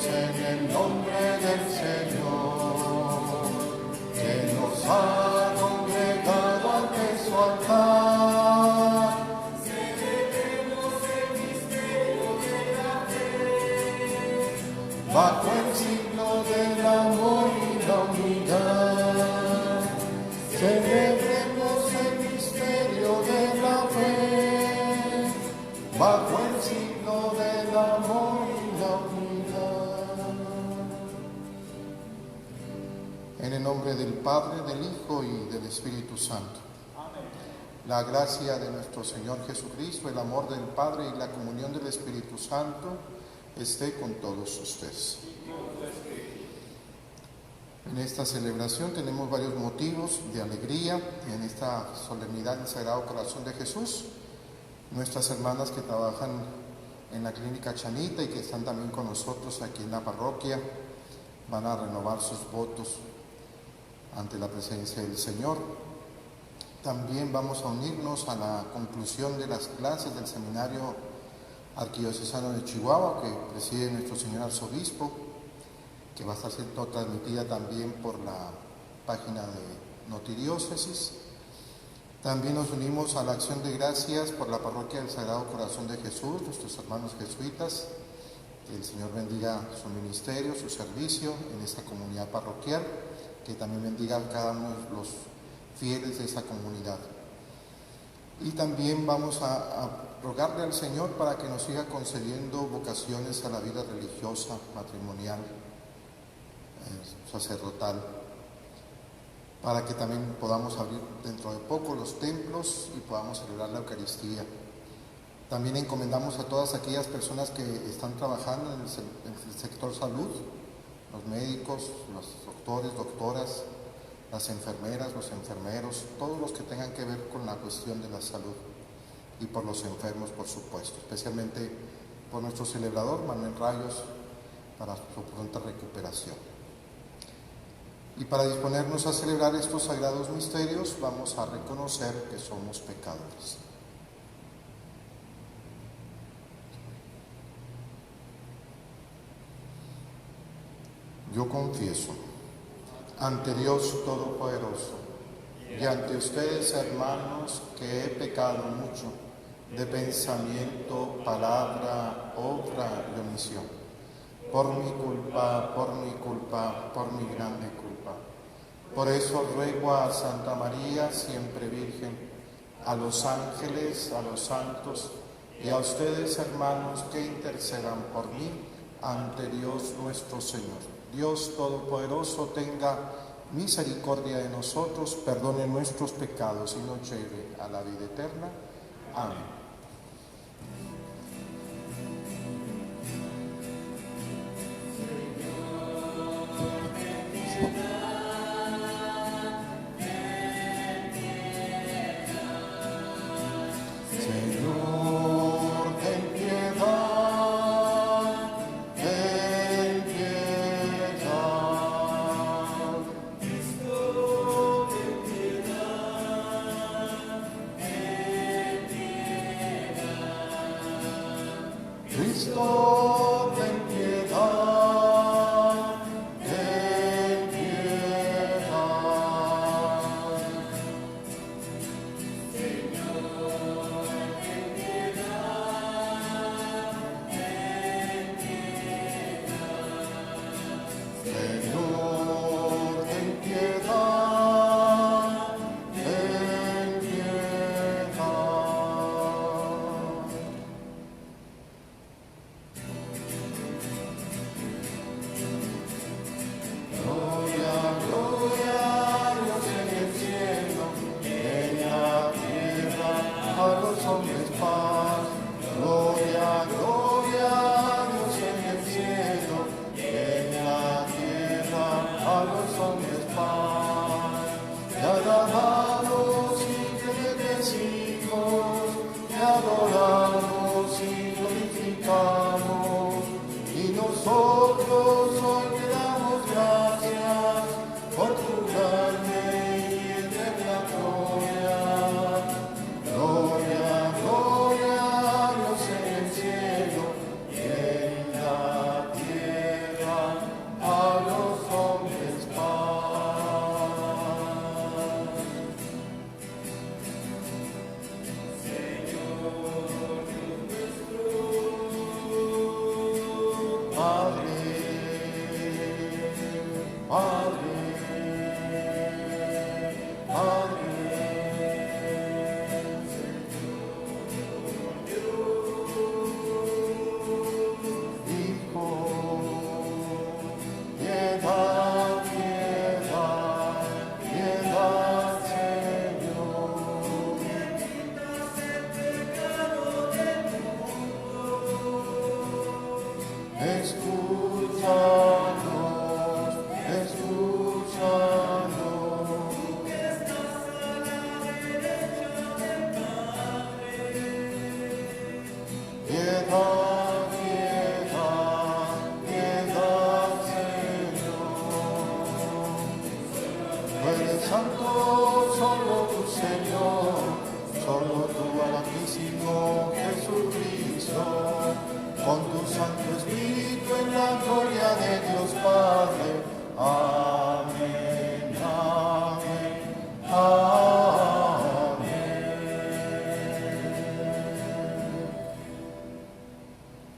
en el nombre del Señor, que nos ha congregado ante su altar. Celebremos el misterio de la fe, bajo el signo del amor y la unidad. Celebremos el misterio de la fe, bajo el signo del amor y la unidad. En el nombre del Padre, del Hijo y del Espíritu Santo. Amén. La gracia de nuestro Señor Jesucristo, el amor del Padre y la comunión del Espíritu Santo esté con todos ustedes. En esta celebración tenemos varios motivos de alegría en esta solemnidad del Sagrado Corazón de Jesús. Nuestras hermanas que trabajan en la Clínica Chanita y que están también con nosotros aquí en la parroquia van a renovar sus votos ante la presencia del Señor. También vamos a unirnos a la conclusión de las clases del Seminario Arquidiocesano de Chihuahua que preside nuestro señor Arzobispo, que va a estar siendo transmitida también por la página de Notidiócesis. También nos unimos a la acción de gracias por la Parroquia del Sagrado Corazón de Jesús, nuestros hermanos jesuitas. Que el Señor bendiga su ministerio, su servicio en esta comunidad parroquial, que también bendiga a cada uno de los fieles de esa comunidad. Y también vamos a rogarle al Señor para que nos siga concediendo vocaciones a la vida religiosa, matrimonial, sacerdotal, para que también podamos abrir dentro de poco los templos y podamos celebrar la Eucaristía. También encomendamos a todas aquellas personas que están trabajando en el sector salud, los médicos, los doctores, doctoras, las enfermeras, los enfermeros, todos los que tengan que ver con la cuestión de la salud, y por los enfermos, por supuesto, especialmente por nuestro celebrador Manuel Rayos, para su pronta recuperación. Y para disponernos a celebrar estos sagrados misterios, vamos a reconocer que somos pecadores. Yo confieso ante Dios Todopoderoso y ante ustedes, hermanos, que he pecado mucho de pensamiento, palabra, obra y omisión. Por mi culpa, por mi grande culpa. Por eso ruego a Santa María, siempre Virgen, a los ángeles, a los santos y a ustedes, hermanos, que intercedan por mí ante Dios nuestro Señor. Dios Todopoderoso tenga misericordia de nosotros, perdone nuestros pecados y nos lleve a la vida eterna. Amén. Cristo, ten piedad, ten piedad. Señor, ten piedad, ten piedad. Señor, ten piedad, ten piedad.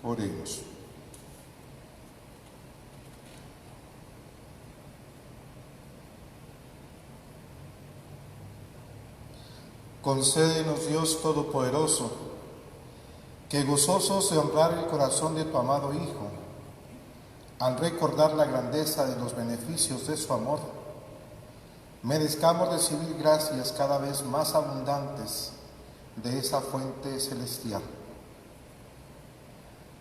Oremos. Concédenos, Dios Todopoderoso, que gozosos de honrar el corazón de tu amado Hijo, al recordar la grandeza de los beneficios de su amor, merezcamos recibir gracias cada vez más abundantes de esa fuente celestial.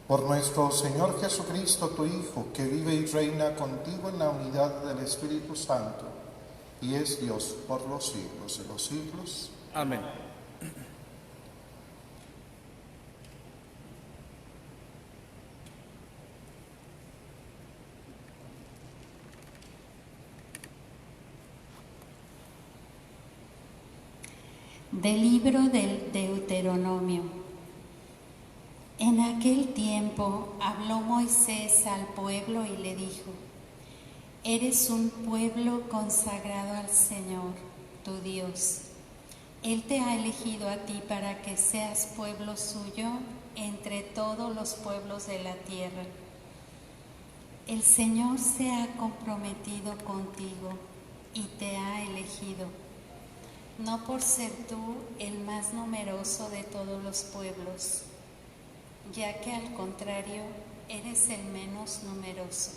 Por nuestro Señor Jesucristo, tu Hijo, que vive y reina contigo en la unidad del Espíritu Santo, y es Dios por los siglos de los siglos. Amén. Del libro del Deuteronomio. En aquel tiempo habló Moisés al pueblo y le dijo: Eres un pueblo consagrado al Señor, tu Dios. Él te ha elegido a ti para que seas pueblo suyo entre todos los pueblos de la tierra. El Señor se ha comprometido contigo y te ha elegido, no por ser tú el más numeroso de todos los pueblos, ya que al contrario eres el menos numeroso.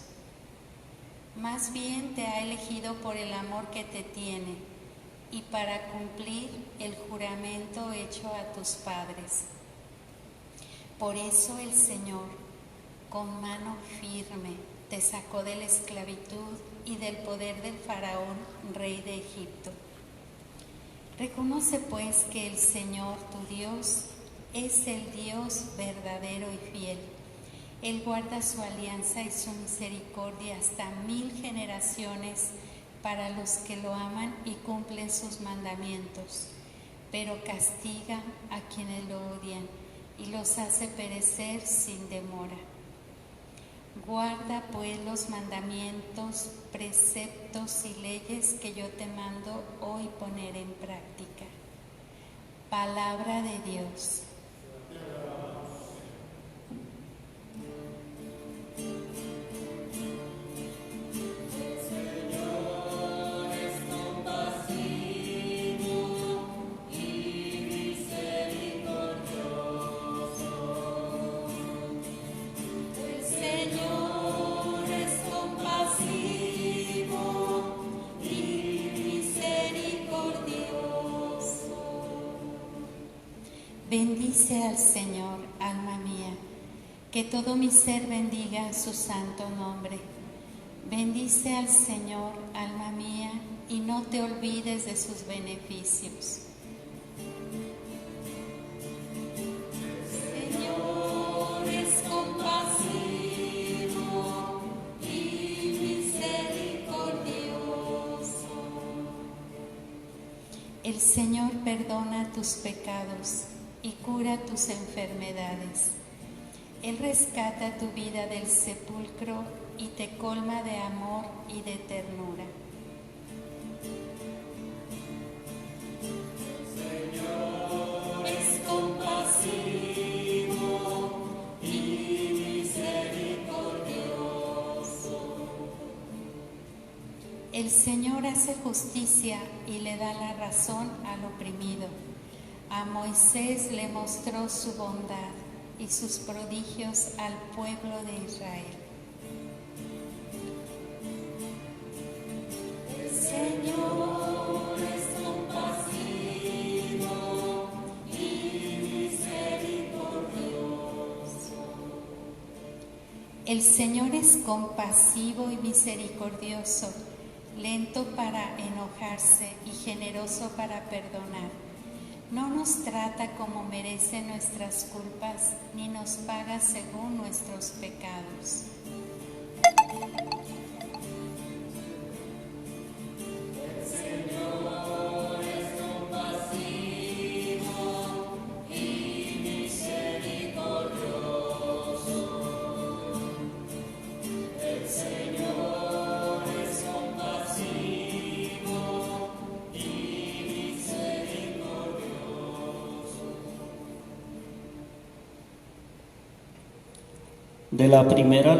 Más bien te ha elegido por el amor que te tiene y para cumplir el juramento hecho a tus padres. Por eso el Señor, con mano firme, te sacó de la esclavitud y del poder del faraón, rey de Egipto. Reconoce pues que el Señor, tu Dios, es el Dios verdadero y fiel. Él guarda su alianza y su misericordia hasta 1000 generaciones para los que lo aman y cumplen sus mandamientos, pero castiga a quienes lo odian y los hace perecer sin demora. Guarda pues los mandamientos, preceptos y leyes que yo te mando hoy poner en práctica. Palabra de Dios. Bendice al Señor, alma mía, que todo mi ser bendiga su santo nombre. Bendice al Señor, alma mía, y no te olvides de sus beneficios. Señor es compasivo y misericordioso. El Señor perdona tus pecados y cura tus enfermedades. Él rescata tu vida del sepulcro y te colma de amor y de ternura. Señor es compasivo y misericordioso. El Señor hace justicia y le da la razón al oprimido. A Moisés le mostró su bondad y sus prodigios al pueblo de Israel. El Señor es compasivo y misericordioso. El Señor es compasivo y misericordioso, lento para enojarse y generoso para perdonar. No nos trata como merecen nuestras culpas, ni nos paga según nuestros pecados. El Señor es compasivo y misericordioso. El Señor es compasivo y misericordioso. De la primera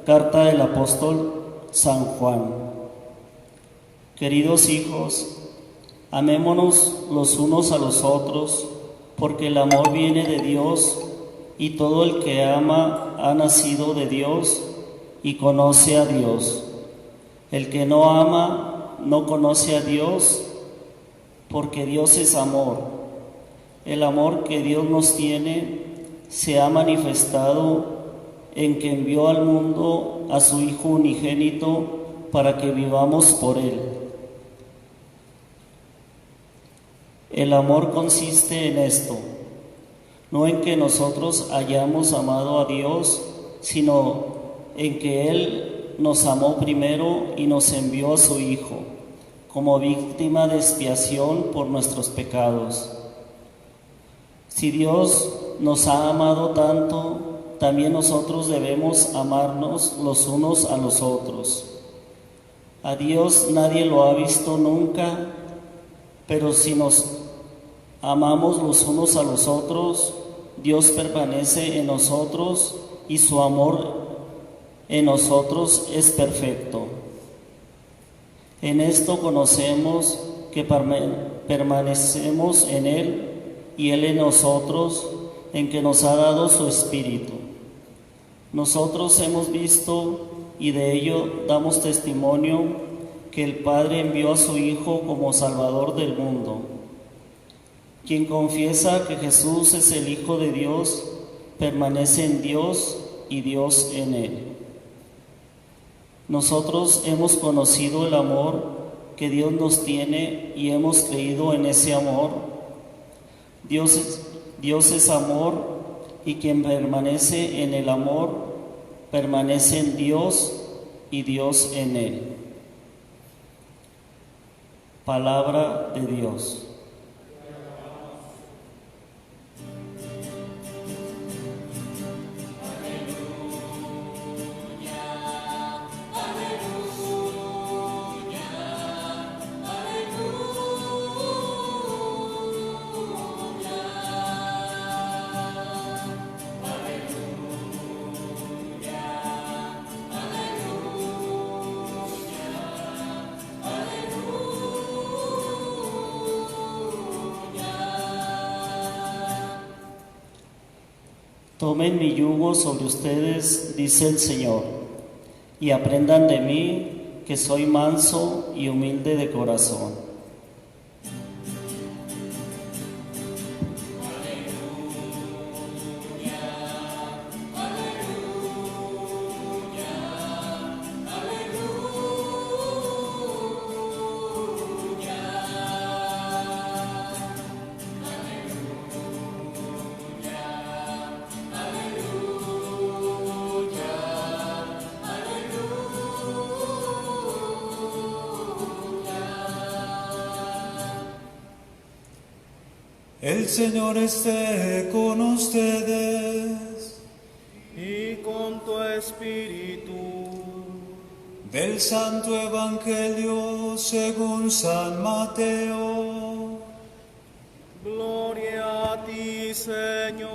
carta del apóstol San Juan. Queridos hijos, amémonos los unos a los otros, porque el amor viene de Dios, y todo el que ama ha nacido de Dios y conoce a Dios. El que no ama no conoce a Dios, porque Dios es amor. El amor que Dios nos tiene se ha manifestado en que envió al mundo a su Hijo unigénito para que vivamos por Él. El amor consiste en esto, no en que nosotros hayamos amado a Dios, sino en que Él nos amó primero y nos envió a su Hijo, como víctima de expiación por nuestros pecados. Si Dios nos ha amado tanto, también nosotros debemos amarnos los unos a los otros. A Dios nadie lo ha visto nunca, pero si nos amamos los unos a los otros, Dios permanece en nosotros y su amor en nosotros es perfecto. En esto conocemos que permanecemos en Él y Él en nosotros, en que nos ha dado su Espíritu. Nosotros hemos visto y de ello damos testimonio que el Padre envió a su Hijo como Salvador del mundo. Quien confiesa que Jesús es el Hijo de Dios, permanece en Dios y Dios en Él. Nosotros hemos conocido el amor que Dios nos tiene y hemos creído en ese amor. Dios es amor, y quien permanece en el amor, permanece en Dios y Dios en él. Palabra de Dios. Tomen mi yugo sobre ustedes, dice el Señor, y aprendan de mí, que soy manso y humilde de corazón. El Señor esté con ustedes y con tu espíritu. Del Santo Evangelio según San Mateo. Gloria a ti, Señor.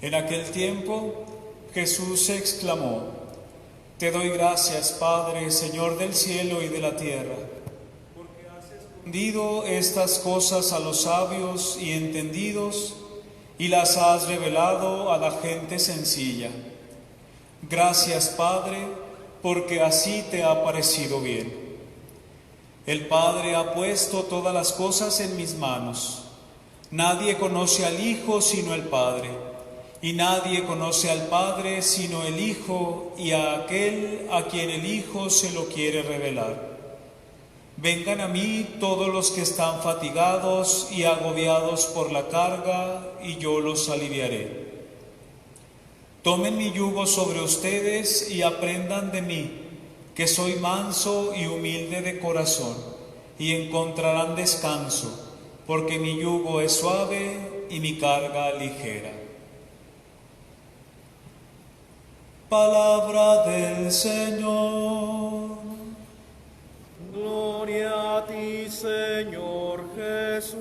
En aquel tiempo Jesús exclamó: Te doy gracias, Padre, Señor del cielo y de la tierra, porque has escondido estas cosas a los sabios y entendidos y las has revelado a la gente sencilla. Gracias, Padre, porque así te ha parecido bien. El Padre ha puesto todas las cosas en mis manos. Nadie conoce al Hijo sino el Padre, y nadie conoce al Padre sino el Hijo y a aquel a quien el Hijo se lo quiere revelar. Vengan a mí todos los que están fatigados y agobiados por la carga, y yo los aliviaré. Tomen mi yugo sobre ustedes y aprendan de mí, que soy manso y humilde de corazón, y encontrarán descanso, porque mi yugo es suave y mi carga ligera. Palabra del Señor. Gloria a ti, Señor Jesús.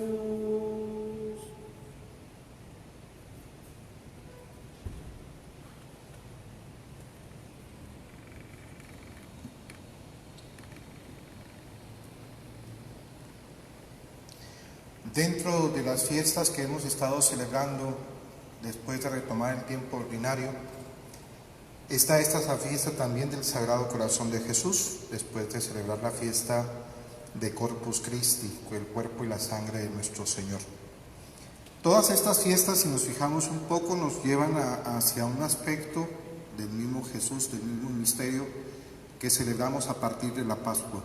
Dentro de las fiestas que hemos estado celebrando después de retomar el tiempo ordinario, está esta fiesta también del Sagrado Corazón de Jesús, después de celebrar la fiesta de Corpus Christi, el cuerpo y la sangre de nuestro Señor. Todas estas fiestas, si nos fijamos un poco, nos llevan hacia un aspecto del mismo Jesús, del mismo misterio que celebramos a partir de la Pascua.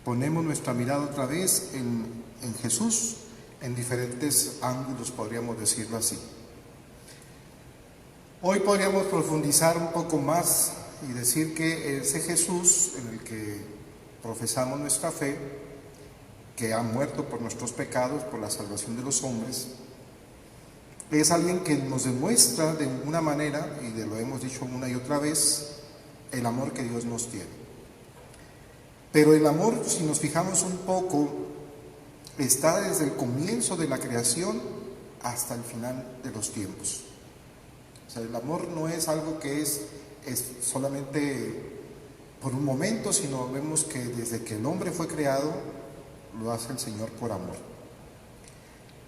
Ponemos nuestra mirada otra vez en Jesús, en diferentes ángulos, podríamos decirlo así. Hoy podríamos profundizar un poco más y decir que ese Jesús en el que profesamos nuestra fe, que ha muerto por nuestros pecados, por la salvación de los hombres, es alguien que nos demuestra de una manera, y lo hemos dicho una y otra vez, el amor que Dios nos tiene. Pero el amor, si nos fijamos un poco, está desde el comienzo de la creación hasta el final de los tiempos. O sea, el amor no es algo que es solamente por un momento, sino vemos que desde que el hombre fue creado, lo hace el Señor por amor.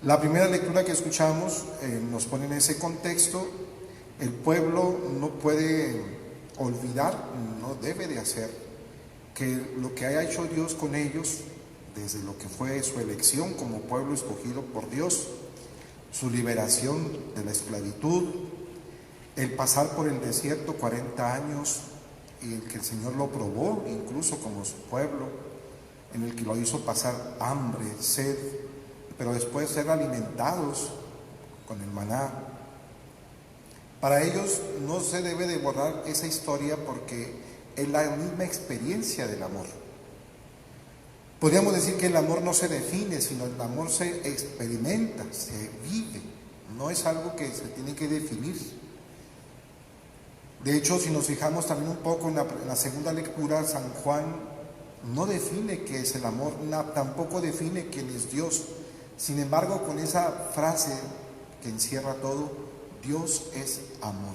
La primera lectura que escuchamos nos pone en ese contexto. El pueblo no puede olvidar, no debe de hacer, que lo que haya hecho Dios con ellos, desde lo que fue su elección como pueblo escogido por Dios, su liberación de la esclavitud, el pasar por el desierto 40 años y el que el Señor lo probó incluso como su pueblo, en el que lo hizo pasar hambre, sed, pero después ser alimentados con el maná. Para ellos no se debe de borrar esa historia porque es la misma experiencia del amor. Podríamos decir que el amor no se define, sino el amor se experimenta, se vive, no es algo que se tiene que definir. De hecho, si nos fijamos también un poco en la segunda lectura, San Juan no define qué es el amor, tampoco define quién es Dios. Sin embargo, con esa frase que encierra todo, Dios es amor.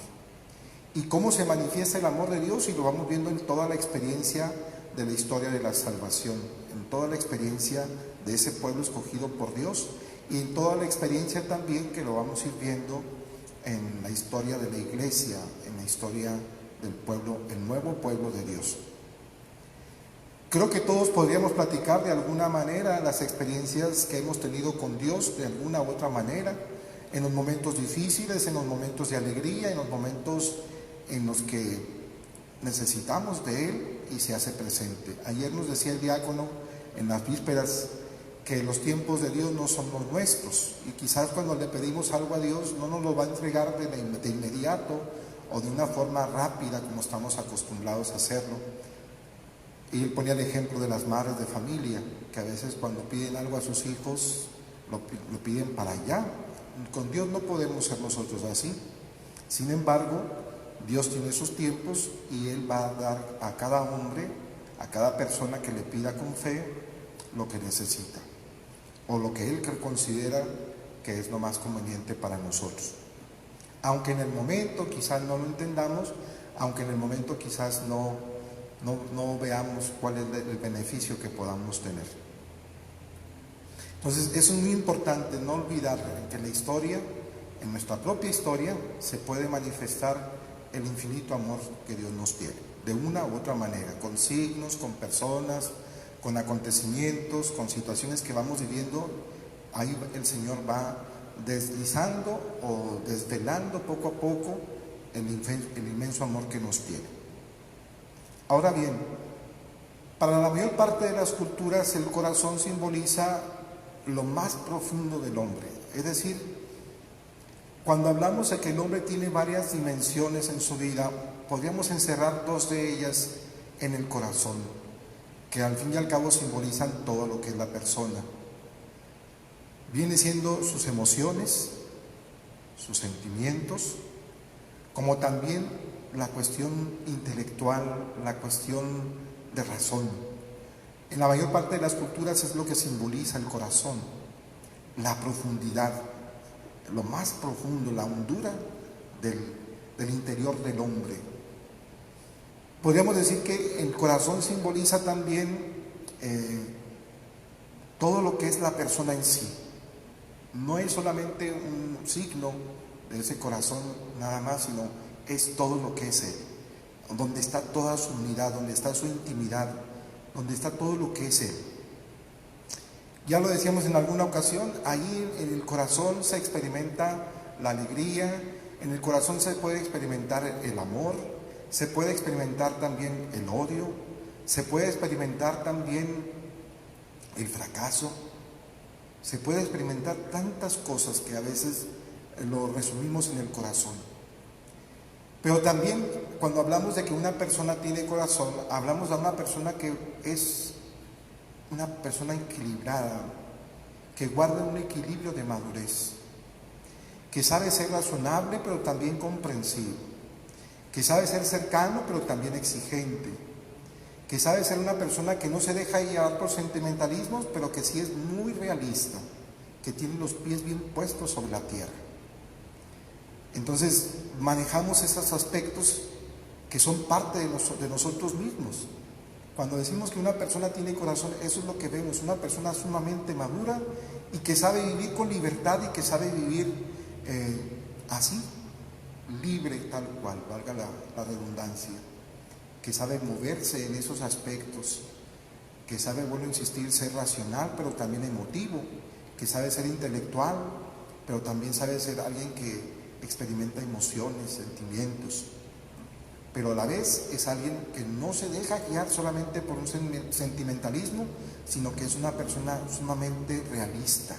¿Y cómo se manifiesta el amor de Dios? Y lo vamos viendo en toda la experiencia de la historia de la salvación, en toda la experiencia de ese pueblo escogido por Dios y en toda la experiencia también que lo vamos a ir viendo en la historia de la Iglesia, en la historia del pueblo, el nuevo pueblo de Dios. Creo que todos podríamos platicar de alguna manera las experiencias que hemos tenido con Dios, de alguna u otra manera, en los momentos difíciles, en los momentos de alegría, en los momentos en los que necesitamos de Él y se hace presente. Ayer nos decía el diácono en las vísperas que los tiempos de Dios no son los nuestros y quizás cuando le pedimos algo a Dios no nos lo va a entregar de inmediato o de una forma rápida como estamos acostumbrados a hacerlo. Y él ponía el ejemplo de las madres de familia, que a veces cuando piden algo a sus hijos lo piden para allá. Con Dios no podemos ser nosotros así. Sin embargo, Dios tiene sus tiempos y Él va a dar a cada hombre, a cada persona que le pida con fe lo que necesita o lo que Él considera que es lo más conveniente para nosotros. Aunque en el momento quizás no lo entendamos, aunque en el momento quizás no veamos cuál es el beneficio que podamos tener. Entonces, eso es muy importante, no olvidar que en la historia, en nuestra propia historia, se puede manifestar el infinito amor que Dios nos tiene, de una u otra manera, con signos, con personas, con acontecimientos, con situaciones que vamos viviendo. Ahí el Señor va deslizando o desvelando poco a poco el inmenso amor que nos tiene. Ahora bien, para la mayor parte de las culturas el corazón simboliza lo más profundo del hombre. Es decir, cuando hablamos de que el hombre tiene varias dimensiones en su vida, podríamos encerrar dos de ellas en el corazón, que al fin y al cabo simbolizan todo lo que es la persona. Viene siendo sus emociones, sus sentimientos, como también la cuestión intelectual, la cuestión de razón. En la mayor parte de las culturas es lo que simboliza el corazón, la profundidad, lo más profundo, la hondura del interior del hombre. Podríamos decir que el corazón simboliza también todo lo que es la persona en sí. No es solamente un signo de ese corazón nada más, sino es todo lo que es él, donde está toda su unidad, donde está su intimidad, donde está todo lo que es él. Ya lo decíamos en alguna ocasión, ahí en el corazón se experimenta la alegría, en el corazón se puede experimentar el amor, se puede experimentar también el odio, se puede experimentar también el fracaso, se puede experimentar tantas cosas que a veces lo resumimos en el corazón. Pero también cuando hablamos de que una persona tiene corazón, hablamos de una persona que es una persona equilibrada, que guarda un equilibrio de madurez, que sabe ser razonable pero también comprensivo, que sabe ser cercano pero también exigente, que sabe ser una persona que no se deja llevar por sentimentalismos, pero que sí es muy realista, que tiene los pies bien puestos sobre la tierra. Entonces manejamos esos aspectos que son parte de nosotros mismos. Cuando decimos que una persona tiene corazón, eso es lo que vemos, una persona sumamente madura y que sabe vivir con libertad y que sabe vivir así, libre tal cual, valga la redundancia, que sabe moverse en esos aspectos, que sabe, vuelvo a insistir, ser racional pero también emotivo, que sabe ser intelectual pero también sabe ser alguien que experimenta emociones, sentimientos, pero a la vez es alguien que no se deja guiar solamente por un sentimentalismo, sino que es una persona sumamente realista.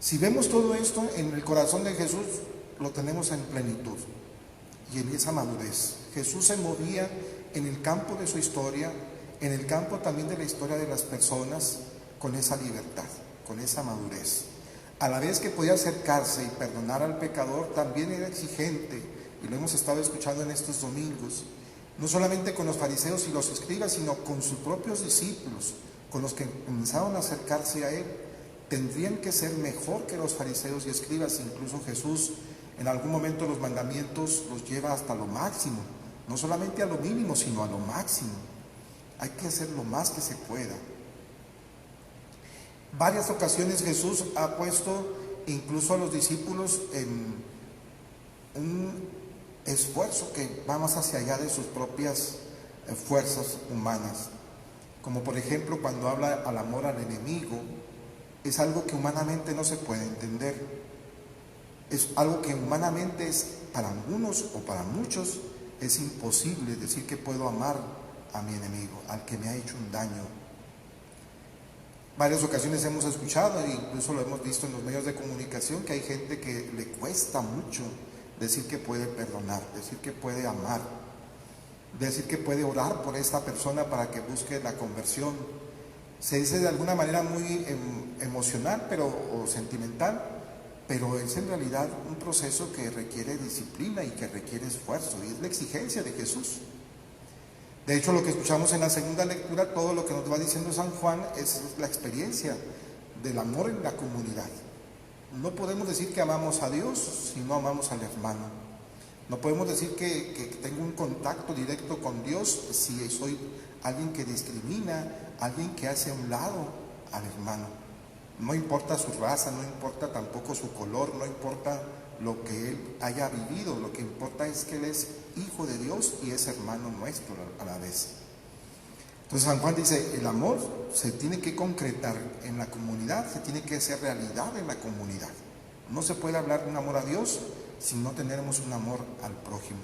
Si vemos todo esto en el corazón de Jesús, lo tenemos en plenitud y en esa madurez. Jesús se movía en el campo de su historia, en el campo también de la historia de las personas, con esa libertad, con esa madurez. A la vez que podía acercarse y perdonar al pecador, también era exigente, y lo hemos estado escuchando en estos domingos, no solamente con los fariseos y los escribas, sino con sus propios discípulos, con los que comenzaron a acercarse a él. Tendrían que ser mejor que los fariseos y escribas. Incluso Jesús en algún momento los mandamientos los lleva hasta lo máximo, no solamente a lo mínimo, sino a lo máximo. Hay que hacer lo más que se pueda. Varias ocasiones Jesús ha puesto incluso a los discípulos en un esfuerzo que va más hacia allá de sus propias fuerzas humanas, como por ejemplo cuando habla al amor al enemigo. Es algo que humanamente no se puede entender, es algo que humanamente es para algunos o para muchos es imposible decir que puedo amar a mi enemigo, al que me ha hecho un daño. Varias ocasiones hemos escuchado e incluso lo hemos visto en los medios de comunicación que hay gente que le cuesta mucho decir que puede perdonar, decir que puede amar, decir que puede orar por esta persona para que busque la conversión. Se dice de alguna manera muy emocional o sentimental, pero es en realidad un proceso que requiere disciplina y que requiere esfuerzo, y es la exigencia de Jesús. De hecho, lo que escuchamos en la segunda lectura, todo lo que nos va diciendo San Juan es la experiencia del amor en la comunidad, No podemos decir que amamos a Dios si no amamos al hermano. No podemos decir que tengo un contacto directo con Dios si soy alguien que discrimina, alguien que hace a un lado al hermano. No importa su raza, no importa tampoco su color, no importa lo que él haya vivido, lo que importa es que él es hijo de Dios y es hermano nuestro a la vez. Entonces San Juan dice, el amor se tiene que concretar en la comunidad, se tiene que hacer realidad en la comunidad. No se puede hablar de un amor a Dios si no tenemos un amor al prójimo.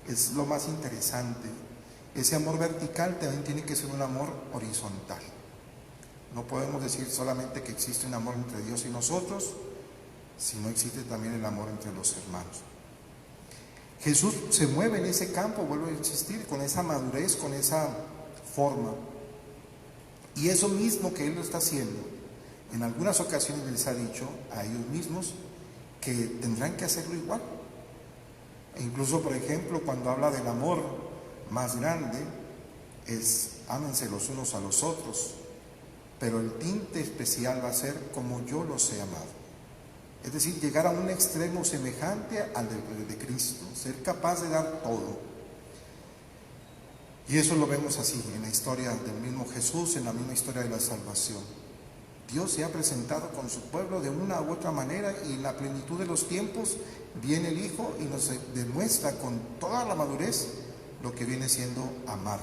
Es lo más interesante. Ese amor vertical también tiene que ser un amor horizontal. No podemos decir solamente que existe un amor entre Dios y nosotros, si no existe también el amor entre los hermanos. Jesús se mueve en ese campo, vuelvo a insistir, con esa madurez, con esa forma. Y eso mismo que Él lo está haciendo, en algunas ocasiones les ha dicho a ellos mismos que tendrán que hacerlo igual. E incluso, por ejemplo, cuando habla del amor más grande, es ámense los unos a los otros, pero el tinte especial va a ser como yo los he amado. Es decir, llegar a un extremo semejante al de Cristo, ser capaz de dar todo. Y eso lo vemos así en la historia del mismo Jesús, en la misma historia de la salvación. Dios se ha presentado con su pueblo de una u otra manera y en la plenitud de los tiempos viene el Hijo y nos demuestra con toda la madurez lo que viene siendo amar,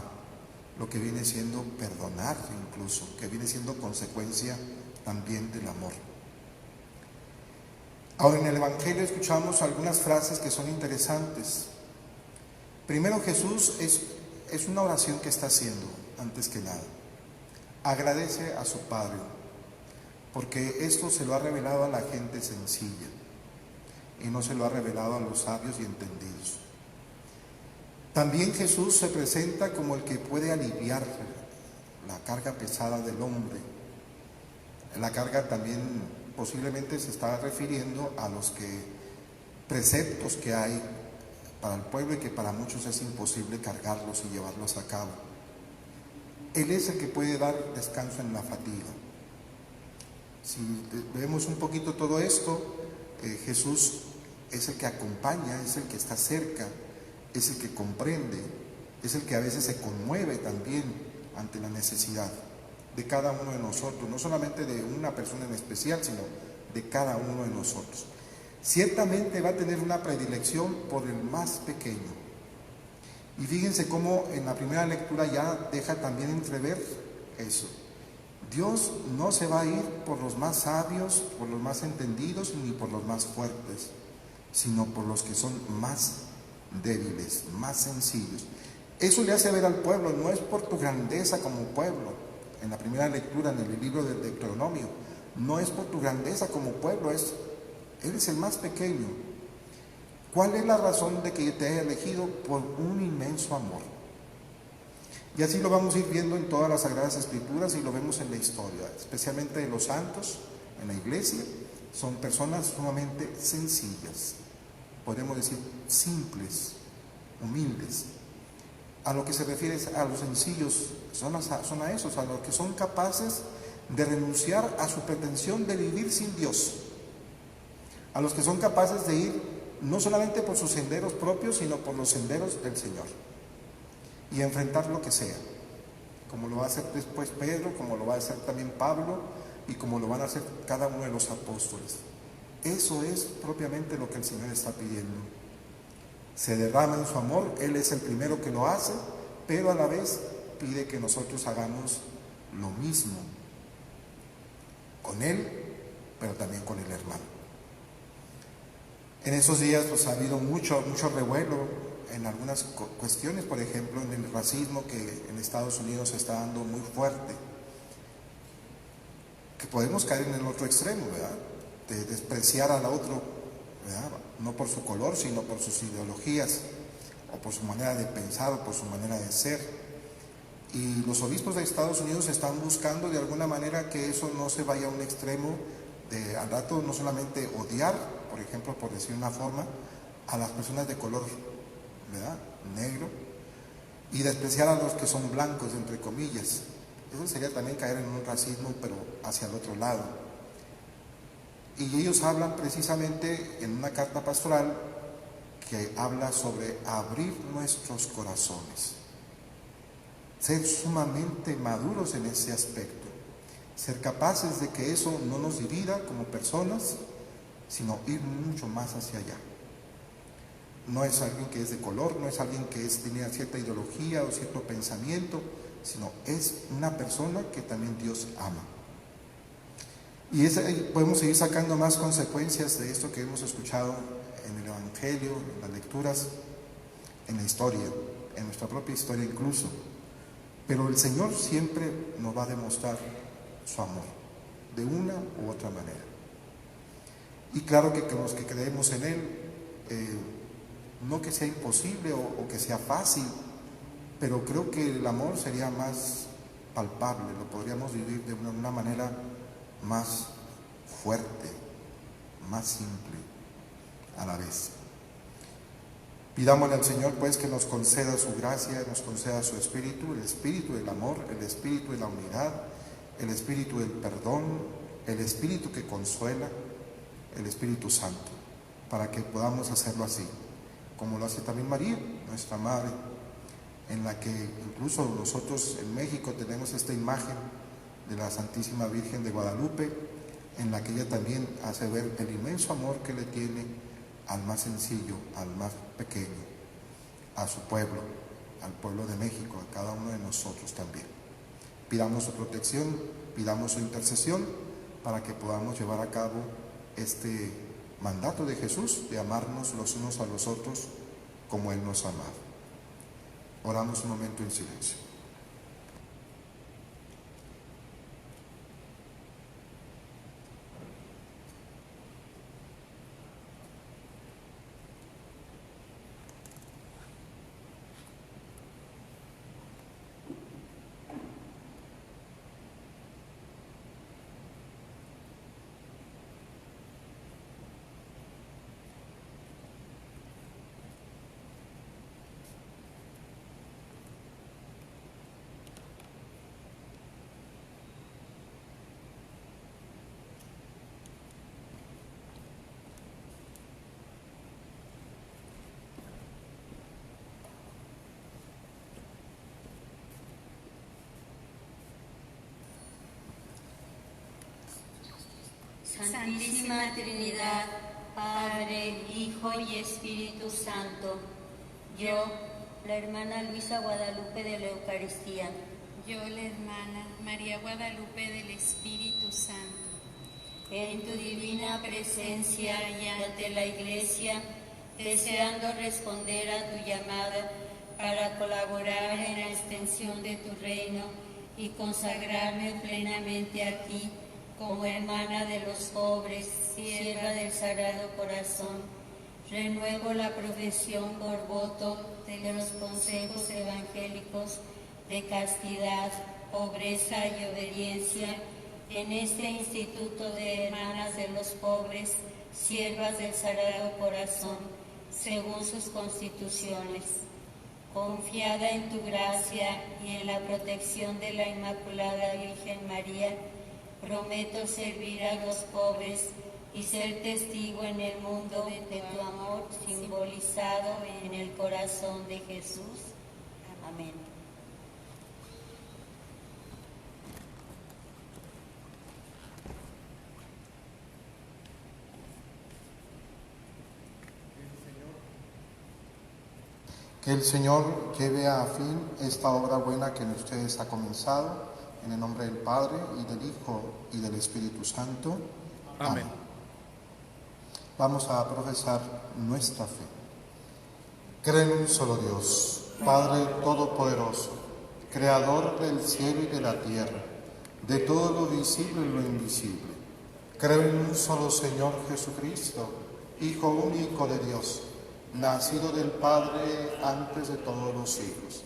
lo que viene siendo perdonar incluso, que viene siendo consecuencia también del amor. Ahora en el Evangelio escuchamos algunas frases que son interesantes. Primero Jesús es una oración que está haciendo, antes que nada. Agradece a su Padre, porque esto se lo ha revelado a la gente sencilla y no se lo ha revelado a los sabios y entendidos. También Jesús se presenta como el que puede aliviar la carga pesada del hombre. La carga también posiblemente se está refiriendo a los preceptos que hay para el pueblo y que para muchos es imposible cargarlos y llevarlos a cabo. Él es el que puede dar descanso en la fatiga. Si vemos un poquito todo esto, Jesús es el que acompaña, es el que está cerca, es el que comprende, es el que a veces se conmueve también ante la necesidad de cada uno de nosotros, no solamente de una persona en especial, sino de cada uno de nosotros. Ciertamente va a tener una predilección por el más pequeño. Y fíjense cómo en la primera lectura ya deja también entrever eso. Dios no se va a ir por los más sabios, por los más entendidos, ni por los más fuertes, sino por los que son más débiles, más sencillos. Eso le hace ver al pueblo, no es por tu grandeza como pueblo. En la primera lectura, en el libro del Deuteronomio, no es por tu grandeza como pueblo, eres el más pequeño. ¿Cuál es la razón de que te haya elegido? Por un inmenso amor. Y así lo vamos a ir viendo en todas las Sagradas Escrituras y lo vemos en la historia, especialmente de los santos en la iglesia. Son personas sumamente sencillas, podemos decir simples, humildes. A lo que se refiere a los sencillos, son a esos, a los que son capaces de renunciar a su pretensión de vivir sin Dios, a los que son capaces de ir no solamente por sus senderos propios, sino por los senderos del Señor, y enfrentar lo que sea, como lo va a hacer después Pedro, como lo va a hacer también Pablo, y como lo van a hacer cada uno de los apóstoles. Eso es propiamente lo que el Señor está pidiendo. Se derrama en su amor, Él es el primero que lo hace, pero a la vez pide que nosotros hagamos lo mismo con Él, pero también con el hermano. En esos días pues ha habido mucho revuelo en algunas cuestiones, por ejemplo en el racismo que en Estados Unidos se está dando muy fuerte, que podemos caer en el otro extremo, ¿verdad? De despreciar al otro, ¿verdad? No por su color, sino por sus ideologías, o por su manera de pensar, o por su manera de ser. Y los obispos de Estados Unidos están buscando de alguna manera que eso no se vaya a un extremo de al rato no solamente odiar, por ejemplo, por decir una forma, a las personas de color, ¿verdad?, negro, y despreciar a los que son blancos, entre comillas. Eso sería también caer en un racismo, pero hacia el otro lado. Y ellos hablan precisamente en una carta pastoral que habla sobre abrir nuestros corazones, ser sumamente maduros en ese aspecto, ser capaces de que eso no nos divida como personas, sino ir mucho más hacia allá. No es alguien que es de color, no es alguien que tiene cierta ideología o cierto pensamiento, sino es una persona que también Dios ama. Y podemos seguir sacando más consecuencias de esto que hemos escuchado en el Evangelio, en las lecturas, en la historia, en nuestra propia historia incluso. Pero el Señor siempre nos va a demostrar su amor, de una u otra manera. Y claro que los que creemos en Él, no que sea imposible o que sea fácil, pero creo que el amor sería más palpable, lo podríamos vivir de una manera más fuerte, más simple a la vez. Pidámosle al Señor pues que nos conceda su gracia, nos conceda su espíritu, el espíritu del amor, el espíritu de la unidad, el espíritu del perdón, el espíritu que consuela, el Espíritu Santo, para que podamos hacerlo así, como lo hace también María, nuestra Madre, en la que incluso nosotros en México tenemos esta imagen de la Santísima Virgen de Guadalupe, en la que ella también hace ver el inmenso amor que le tiene al más sencillo, al más pequeño, a su pueblo, al pueblo de México, a cada uno de nosotros también. Pidamos su protección, pidamos su intercesión para que podamos llevar a cabo este mandato de Jesús de amarnos los unos a los otros como Él nos ha amado. Oramos un momento en silencio. Santísima Trinidad, Padre, Hijo y Espíritu Santo, yo, la hermana Luisa Guadalupe de la Eucaristía, yo, la hermana María Guadalupe del Espíritu Santo, en tu divina presencia y ante la Iglesia, deseando responder a tu llamada para colaborar en la extensión de tu reino y consagrarme plenamente a ti, como hermana de los pobres, sierva del Sagrado Corazón, renuevo la profesión por voto de los consejos evangélicos de castidad, pobreza y obediencia en este Instituto de Hermanas de los Pobres, siervas del Sagrado Corazón, según sus constituciones. Confiada en tu gracia y en la protección de la Inmaculada Virgen María, prometo servir a los pobres y ser testigo en el mundo de tu amor simbolizado en el corazón de Jesús. Amén. Que el Señor lleve a fin esta obra buena que en ustedes ha comenzado, en el nombre del Padre, y del Hijo, y del Espíritu Santo. Amén. Vamos a profesar nuestra fe. Creo en un solo Dios, Padre Todopoderoso, Creador del cielo y de la tierra, de todo lo visible y lo invisible. Creo en un solo Señor Jesucristo, Hijo único de Dios, nacido del Padre antes de todos los siglos,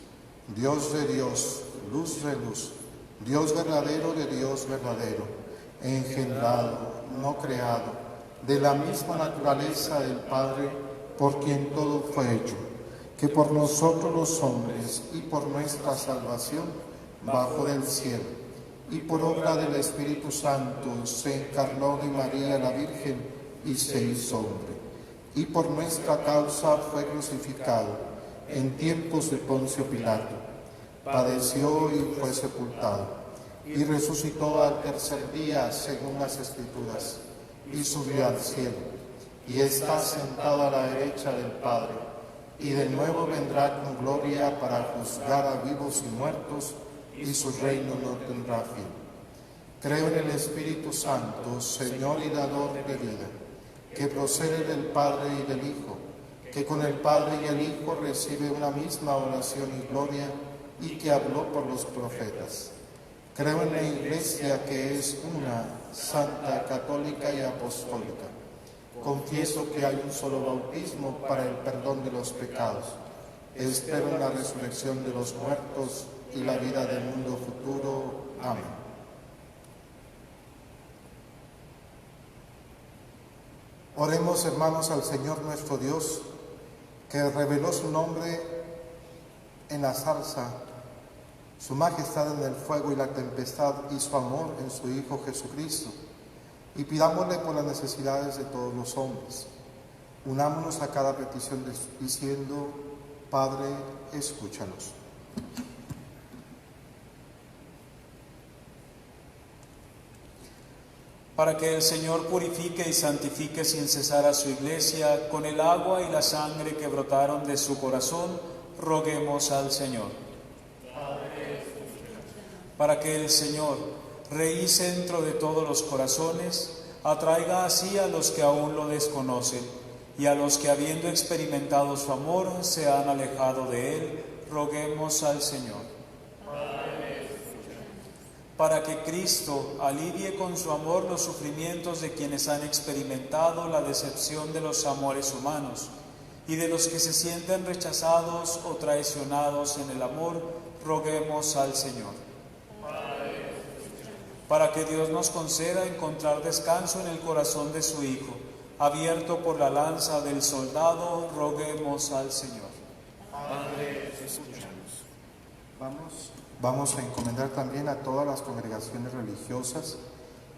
Dios de Dios, luz de luz, Dios verdadero de Dios verdadero, engendrado, no creado, de la misma naturaleza del Padre, por quien todo fue hecho, que por nosotros los hombres y por nuestra salvación bajó del cielo y por obra del Espíritu Santo se encarnó de María la Virgen y se hizo hombre. Y por nuestra causa fue crucificado en tiempos de Poncio Pilato. Padeció y fue sepultado, y resucitó al tercer día según las Escrituras, y subió al cielo, y está sentado a la derecha del Padre, y de nuevo vendrá con gloria para juzgar a vivos y muertos, y su reino no tendrá fin. Creo en el Espíritu Santo, Señor y dador de vida, que procede del Padre y del Hijo, que con el Padre y el Hijo recibe una misma oración y gloria, y que habló por los profetas. Creo en la Iglesia, que es una, santa, católica y apostólica. Confieso que hay un solo bautismo para el perdón de los pecados. Espero en la resurrección de los muertos y la vida del mundo futuro. Amén. Oremos, hermanos, al Señor nuestro Dios, que reveló su nombre en la zarza, su majestad en el fuego y la tempestad, y su amor en su Hijo Jesucristo. Y pidámosle por las necesidades de todos los hombres. Unámonos a cada petición diciendo: Padre, escúchanos. Para que el Señor purifique y santifique sin cesar a su Iglesia con el agua y la sangre que brotaron de su corazón, roguemos al Señor. Para que el Señor, Rey y centro de todos los corazones, atraiga así a los que aún lo desconocen, y a los que, habiendo experimentado su amor, se han alejado de él, roguemos al Señor. Para que Cristo alivie con su amor los sufrimientos de quienes han experimentado la decepción de los amores humanos, y de los que se sienten rechazados o traicionados en el amor, roguemos al Señor. Para que Dios nos conceda encontrar descanso en el corazón de su Hijo, abierto por la lanza del soldado, roguemos al Señor. Padre, escúchanos. Vamos a encomendar también a todas las congregaciones religiosas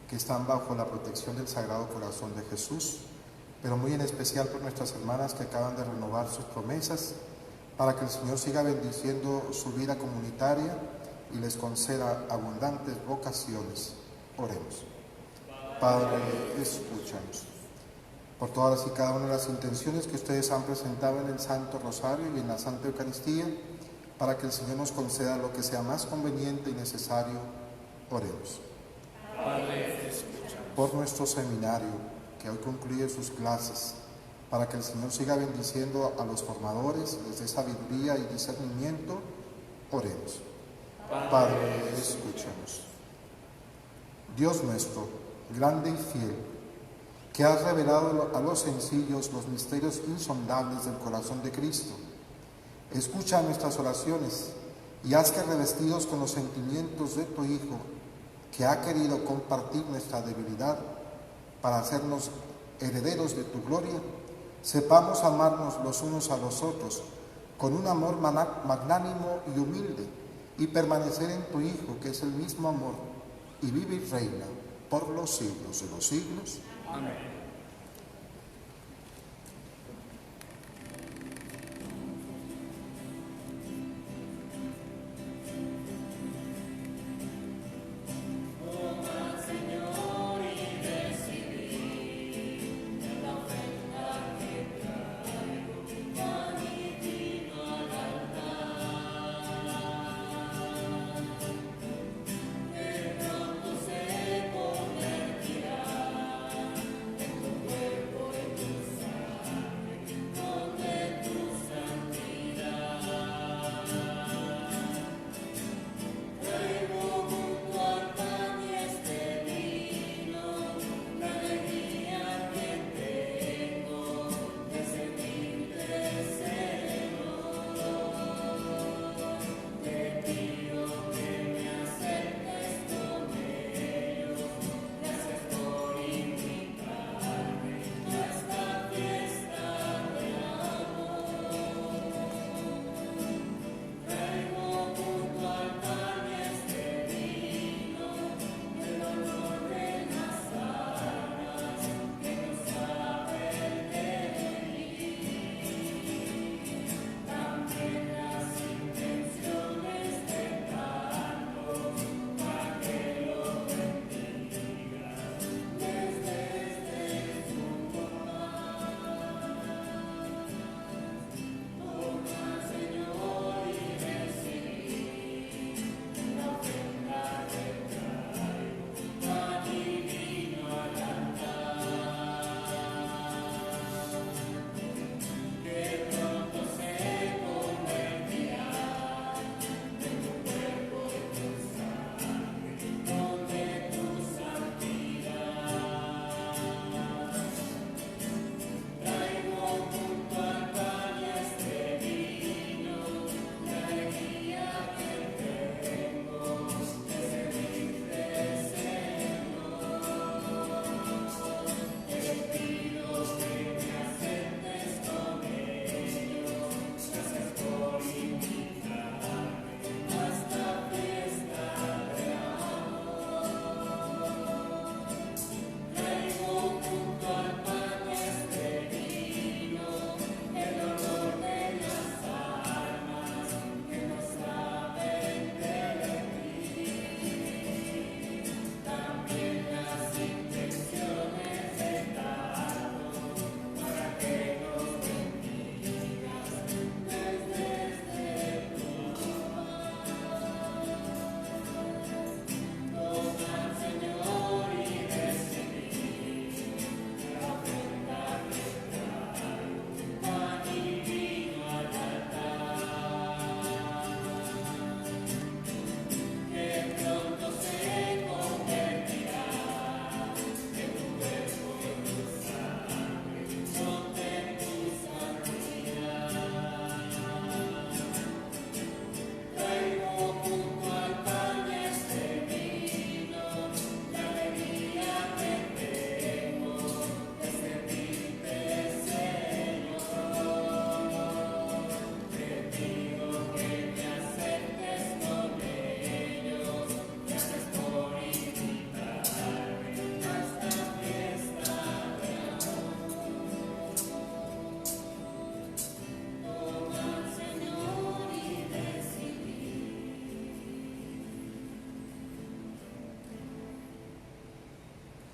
que están bajo la protección del Sagrado Corazón de Jesús, pero muy en especial por nuestras hermanas que acaban de renovar sus promesas, para que el Señor siga bendiciendo su vida comunitaria y les conceda abundantes vocaciones. Oremos. Padre, escúchanos. Por todas y cada una de las intenciones que ustedes han presentado en el Santo Rosario y en la Santa Eucaristía, para que el Señor nos conceda lo que sea más conveniente y necesario, oremos. Padre, escúchanos. Por nuestro seminario, que hoy concluye sus clases, para que el Señor siga bendiciendo a los formadores desde sabiduría y discernimiento, oremos. Padre, escúchanos. Dios nuestro, grande y fiel, que has revelado a los sencillos los misterios insondables del corazón de Cristo, escucha nuestras oraciones y haz que, revestidos con los sentimientos de tu Hijo, que ha querido compartir nuestra debilidad para hacernos herederos de tu gloria, sepamos amarnos los unos a los otros con un amor magnánimo y humilde, y permanecer en tu Hijo, que es el mismo amor, y vive y reina por los siglos de los siglos. Amén.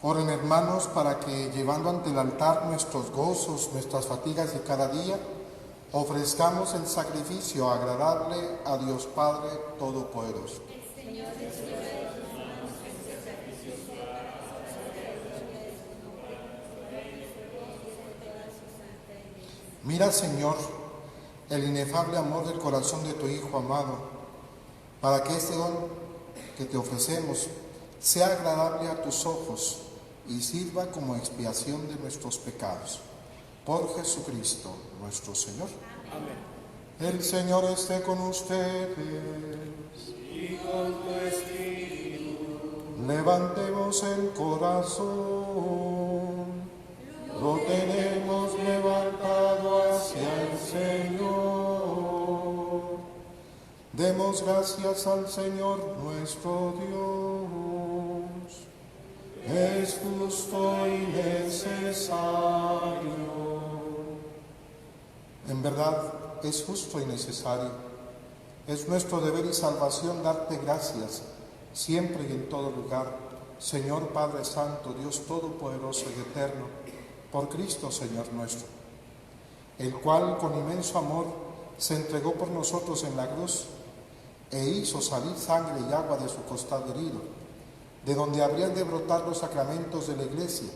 Oren, hermanos, para que, llevando ante el altar nuestros gozos, nuestras fatigas de cada día, ofrezcamos el sacrificio agradable a Dios Padre Todopoderoso. Mira, Señor, el inefable amor del corazón de tu Hijo amado, para que este don que te ofrecemos sea agradable a tus ojos y sirva como expiación de nuestros pecados. Por Jesucristo nuestro Señor. Amén. El Señor esté con ustedes. Y con tu espíritu. Levantemos el corazón. Lo tenemos levantado hacia el Señor. Demos gracias al Señor nuestro Dios. Es justo y necesario. En verdad, es justo y necesario. Es nuestro deber y salvación darte gracias, siempre y en todo lugar, Señor Padre Santo, Dios Todopoderoso y Eterno, por Cristo, Señor nuestro, el cual con inmenso amor se entregó por nosotros en la cruz e hizo salir sangre y agua de su costado herido, de donde habrían de brotar los sacramentos de la Iglesia,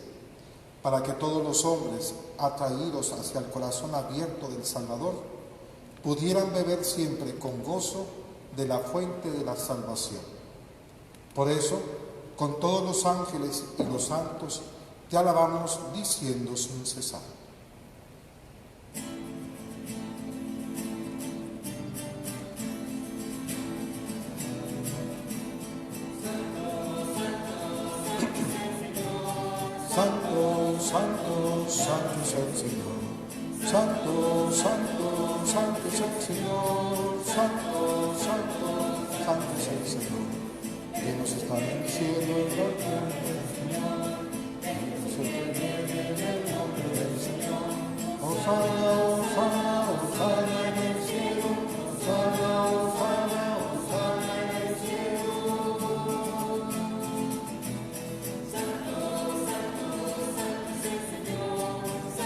para que todos los hombres, atraídos hacia el corazón abierto del Salvador, pudieran beber siempre con gozo de la fuente de la salvación. Por eso, con todos los ángeles y los santos, te alabamos diciendo sin cesar. Santo, santo, santo es el Señor. Santo, santo, santo es el Señor. Santo, santo, santo es el Señor. Llenos están en el cielo y la tierra del Señor. Hosana, hosana, hosana en el cielo. Hosana, hosana, hosana en el cielo.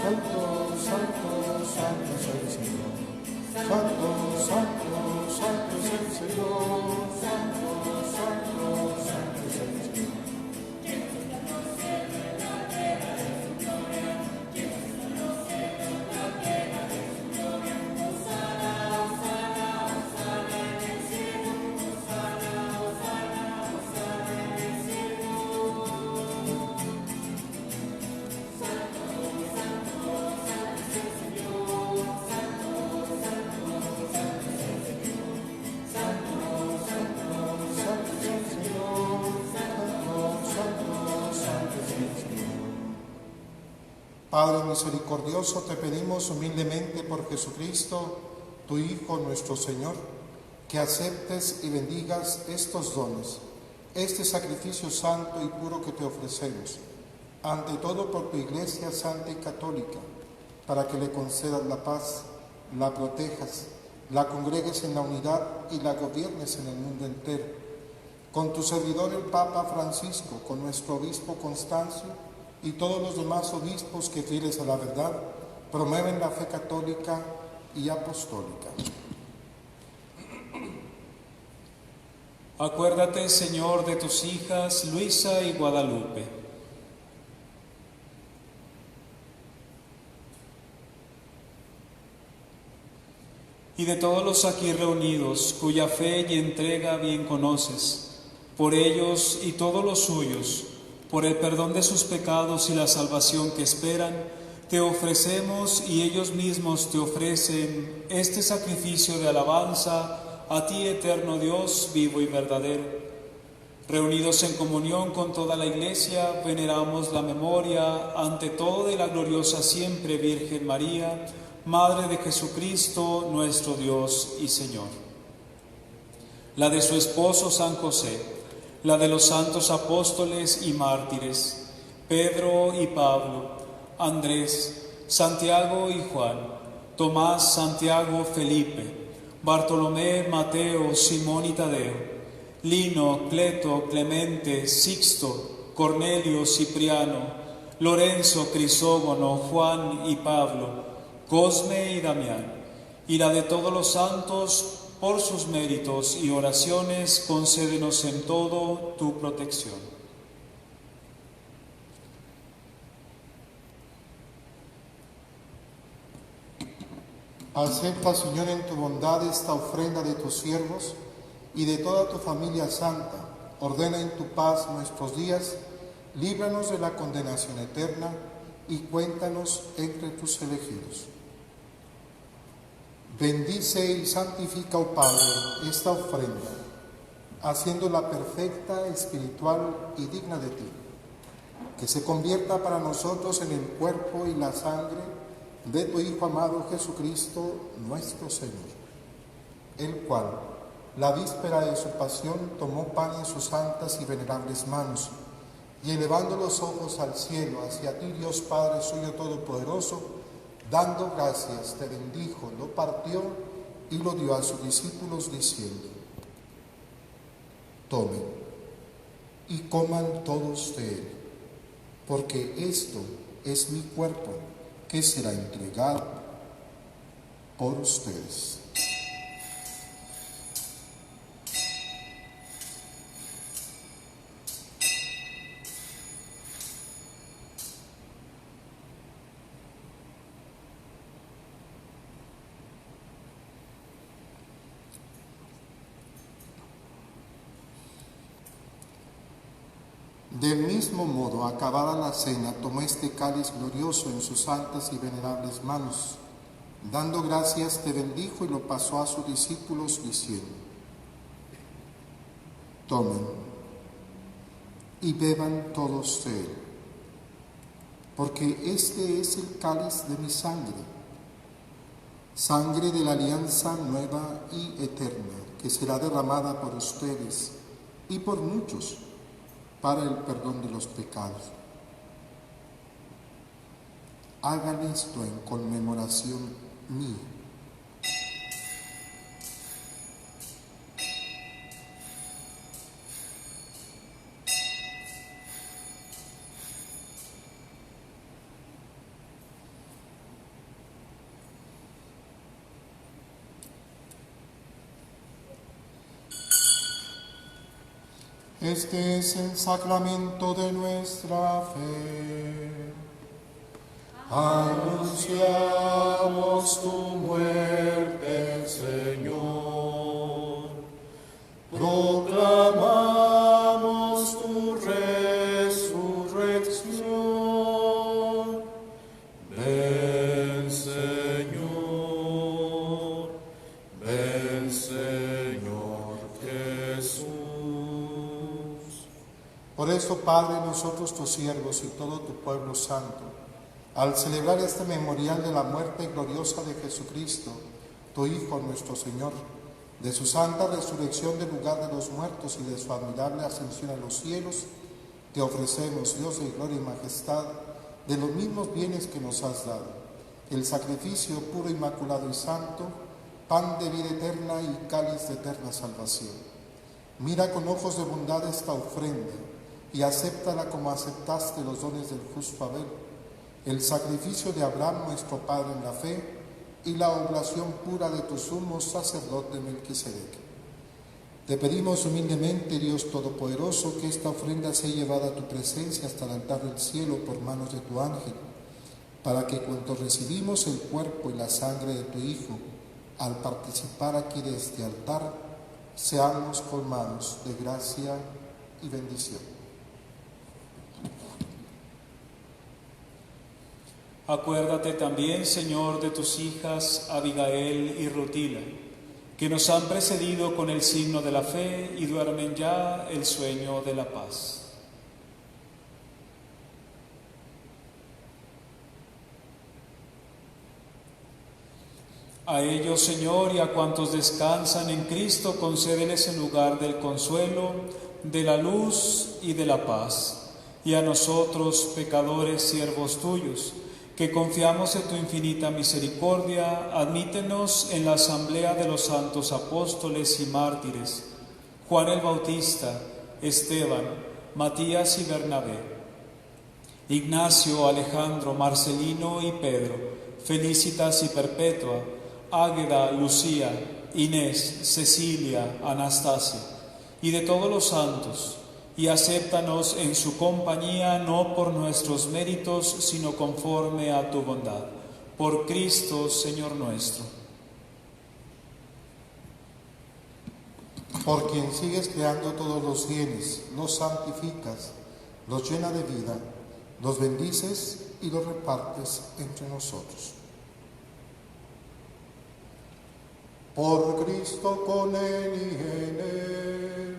Santo, santo, santo es el Señor. Santo, santo, santo es el Señor. Santo, santo, santo es el Señor. Padre misericordioso, te pedimos humildemente por Jesucristo, tu Hijo, nuestro Señor, que aceptes y bendigas estos dones, este sacrificio santo y puro que te ofrecemos, ante todo por tu Iglesia santa y católica, para que le concedas la paz, la protejas, la congregues en la unidad y la gobiernes en el mundo entero. Con tu servidor el Papa Francisco, con nuestro obispo Constancio, y todos los demás obispos que, fieles a la verdad, promueven la fe católica y apostólica. Acuérdate, Señor, de tus hijas Luisa y Guadalupe. Y de todos los aquí reunidos, cuya fe y entrega bien conoces, por ellos y todos los suyos, por el perdón de sus pecados y la salvación que esperan, te ofrecemos y ellos mismos te ofrecen este sacrificio de alabanza a ti, eterno Dios, vivo y verdadero. Reunidos en comunión con toda la Iglesia, veneramos la memoria, ante todo, de la gloriosa siempre Virgen María, Madre de Jesucristo, nuestro Dios y Señor. La de su esposo San José, la de los santos apóstoles y mártires, Pedro y Pablo, Andrés, Santiago y Juan, Tomás, Santiago, Felipe, Bartolomé, Mateo, Simón y Tadeo, Lino, Cleto, Clemente, Sixto, Cornelio, Cipriano, Lorenzo, Crisógono, Juan y Pablo, Cosme y Damián, y la de todos los santos, por sus méritos y oraciones, concédenos en todo tu protección. Acepta, Señor, en tu bondad esta ofrenda de tus siervos y de toda tu familia santa. Ordena en tu paz nuestros días, líbranos de la condenación eterna y cuéntanos entre tus elegidos. Bendice y santifica, oh Padre, esta ofrenda, haciéndola perfecta, espiritual y digna de ti. Que se convierta para nosotros en el cuerpo y la sangre de tu Hijo amado Jesucristo, nuestro Señor, el cual, la víspera de su pasión, tomó pan en sus santas y venerables manos, y elevando los ojos al cielo, hacia ti, Dios Padre suyo todopoderoso, dando gracias, te bendijo, lo partió y lo dio a sus discípulos, diciendo: tomen y coman todos de él, porque esto es mi cuerpo, que será entregado por ustedes. Del mismo modo, acabada la cena, tomó este cáliz glorioso en sus santas y venerables manos. Dando gracias, te bendijo y lo pasó a sus discípulos, diciendo: tomen y beban todos de él, porque este es el cáliz de mi sangre, sangre de la alianza nueva y eterna, que será derramada por ustedes y por muchos para el perdón de los pecados. Hagan esto en conmemoración mía. Este es el sacramento de nuestra fe. Anunciamos tu muerte, Señor. Proclamamos tu resurrección. Ven, Señor. Ven, Señor Jesús. Por eso, Padre, nosotros tus siervos y todo tu pueblo santo, al celebrar este memorial de la muerte gloriosa de Jesucristo, tu Hijo nuestro Señor, de su santa resurrección del lugar de los muertos y de su admirable ascensión a los cielos, te ofrecemos, Dios de gloria y majestad, de los mismos bienes que nos has dado, el sacrificio puro, inmaculado y santo, pan de vida eterna y cáliz de eterna salvación. Mira con ojos de bondad esta ofrenda y acéptala como aceptaste los dones del justo Abel, el sacrificio de Abraham, nuestro Padre en la fe, y la oblación pura de tu sumo sacerdote Melquisedec. Te pedimos humildemente, Dios Todopoderoso, que esta ofrenda sea llevada a tu presencia hasta el altar del cielo por manos de tu ángel, para que cuando recibimos el cuerpo y la sangre de tu Hijo, al participar aquí de este altar, seamos colmados de gracia y bendición. Acuérdate también, Señor, de tus hijas Abigail y Rutila, que nos han precedido con el signo de la fe y duermen ya el sueño de la paz. A ellos, Señor, y a cuantos descansan en Cristo, concédeles el lugar del consuelo, de la luz y de la paz. Y a nosotros, pecadores, siervos tuyos, que confiamos en tu infinita misericordia, admítenos en la asamblea de los santos apóstoles y mártires, Juan el Bautista, Esteban, Matías y Bernabé, Ignacio, Alejandro, Marcelino y Pedro, Felicitas y Perpetua, Águeda, Lucía, Inés, Cecilia, Anastasia, y de todos los santos, y acéptanos en su compañía no por nuestros méritos, sino conforme a tu bondad. Por Cristo, Señor nuestro. Por quien sigues creando todos los bienes, los santificas, los llena de vida, los bendices y los repartes entre nosotros. Por Cristo, con Él y en Él,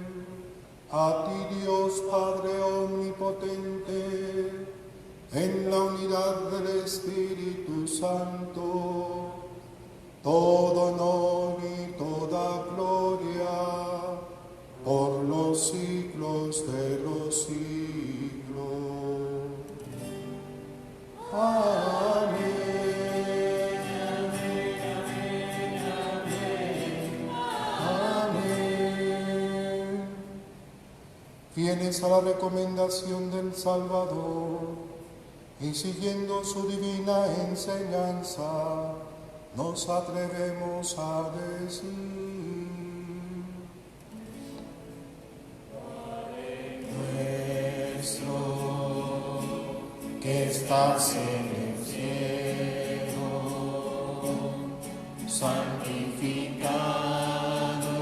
a ti Dios Padre omnipotente, en la unidad del Espíritu Santo, todo honor y toda gloria por los siglos de los siglos. Amén. Amén. Fieles a la recomendación del Salvador y siguiendo su divina enseñanza, nos atrevemos a decir: Padre nuestro, que estás en el cielo, santificado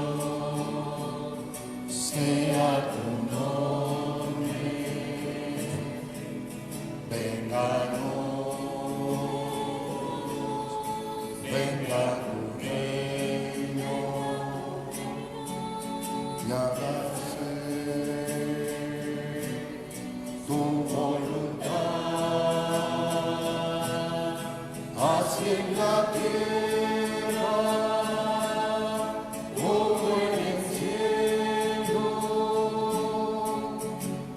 sea tu nombre, venga tu reino, y hágase tu voluntad, así en la tierra como en el cielo.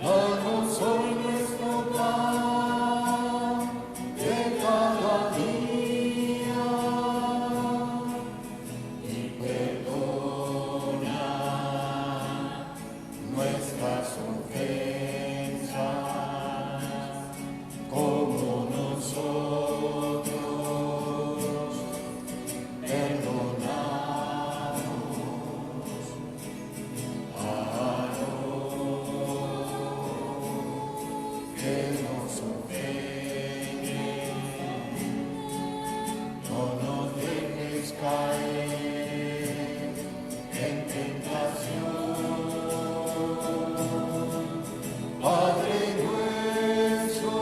Danos hoy nuestro pan de cada día, nuestras ofensas, como nosotros perdonamos a los que nos ofenden. No nos dejes caer en tentación. Padre nuestro,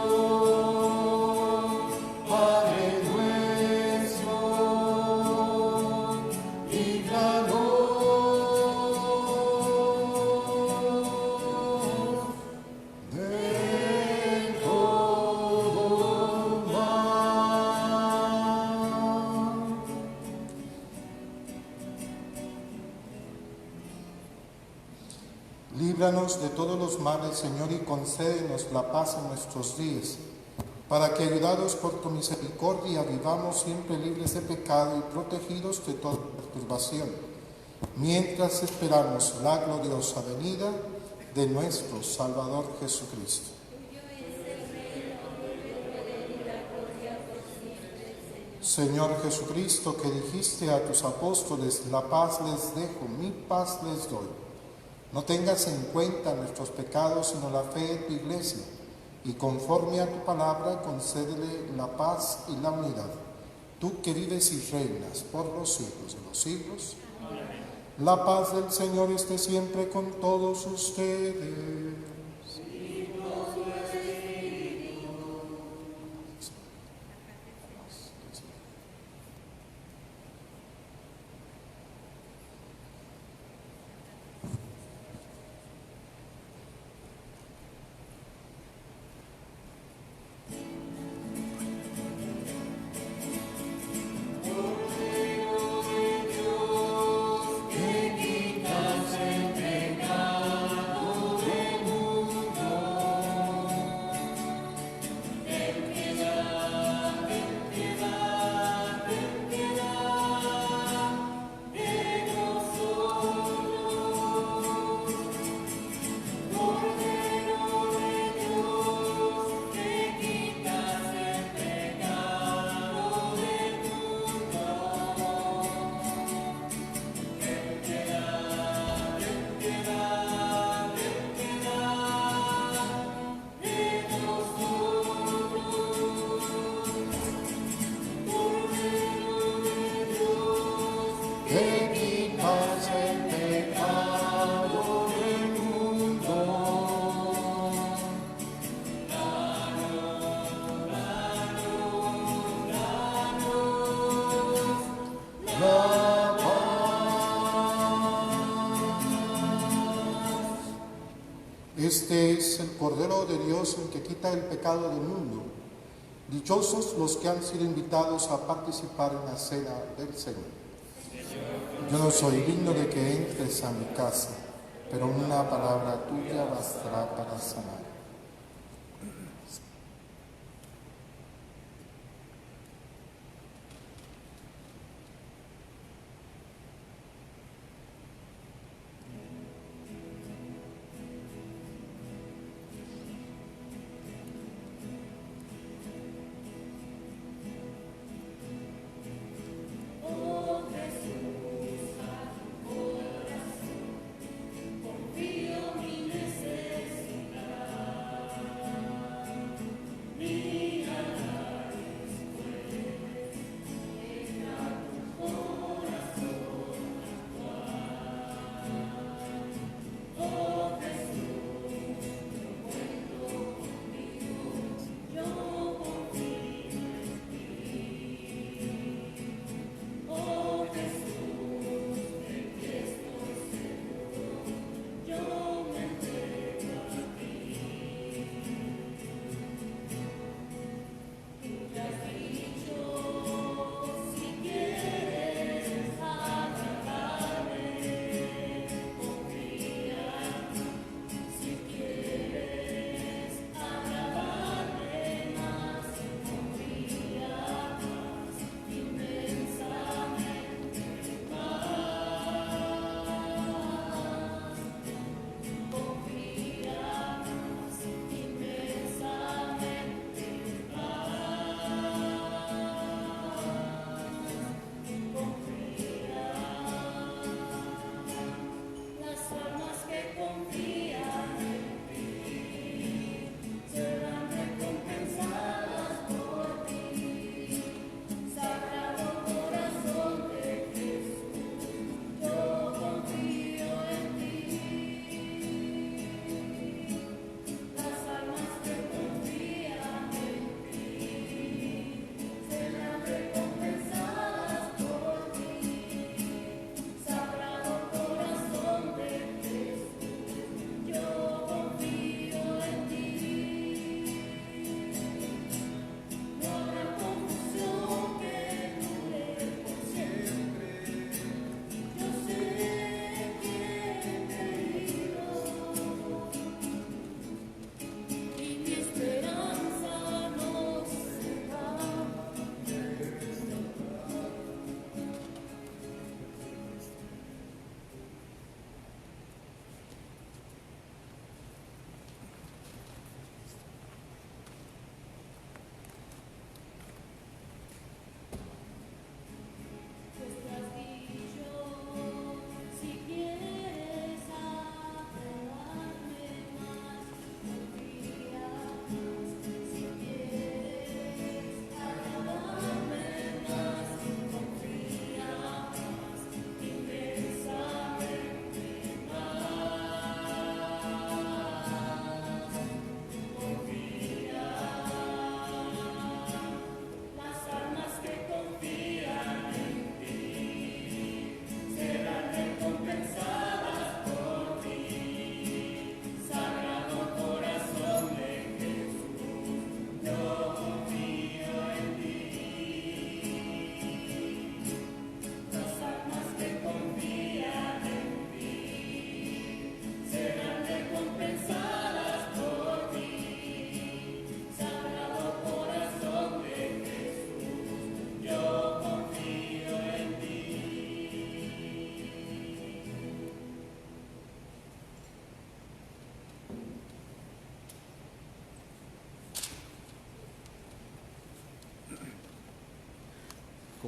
líbranos de todo mal. Líbranos de todos los males, Señor, y concédenos la paz en nuestros días, para que, ayudados por tu misericordia, vivamos siempre libres de pecado y protegidos de toda perturbación, mientras esperamos la gloriosa venida de nuestro Salvador Jesucristo. Señor Jesucristo, que dijiste a tus apóstoles: la paz les dejo, mi paz les doy. No tengas en cuenta nuestros pecados, sino la fe de tu Iglesia, y conforme a tu palabra, concédele la paz y la unidad. Tú que vives y reinas por los siglos de los siglos. Amén. La paz del Señor esté siempre con todos ustedes. Que quitas el pecado del mundo. Este es el Cordero de Dios, el que quita el pecado del mundo. Dichosos los que han sido invitados a participar en la cena del Señor. Yo no soy digno de que entres a mi casa, pero una palabra tuya bastará para sanar.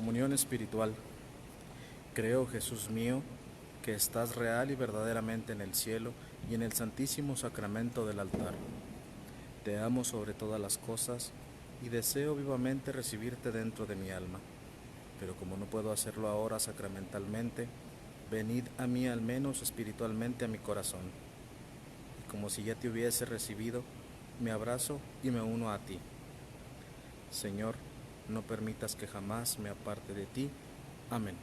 Comunión espiritual. Creo, Jesús mío, que estás real y verdaderamente en el cielo y en el santísimo sacramento del altar. Te amo sobre todas las cosas y deseo vivamente recibirte dentro de mi alma. Pero como no puedo hacerlo ahora sacramentalmente, venid a mí al menos espiritualmente a mi corazón. Y como si ya te hubiese recibido, me abrazo y me uno a ti. Señor, no permitas que jamás me aparte de ti. Amén.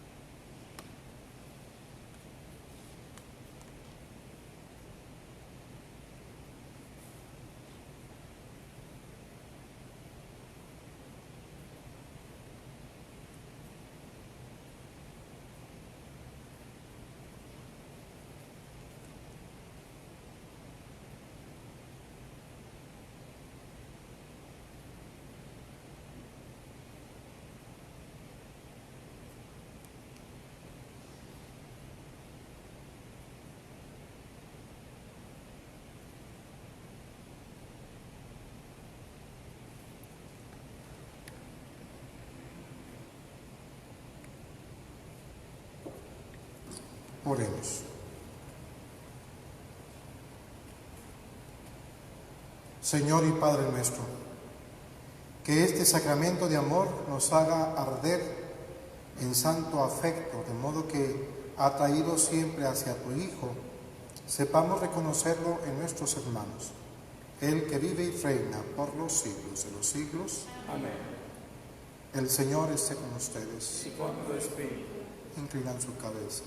Oremos. Señor y Padre nuestro, que este sacramento de amor nos haga arder en santo afecto, de modo que, atraídos siempre hacia tu Hijo, sepamos reconocerlo en nuestros hermanos, Él que vive y reina por los siglos de los siglos. Amén. El Señor esté con ustedes. Y con tu espíritu. Inclinan su cabeza.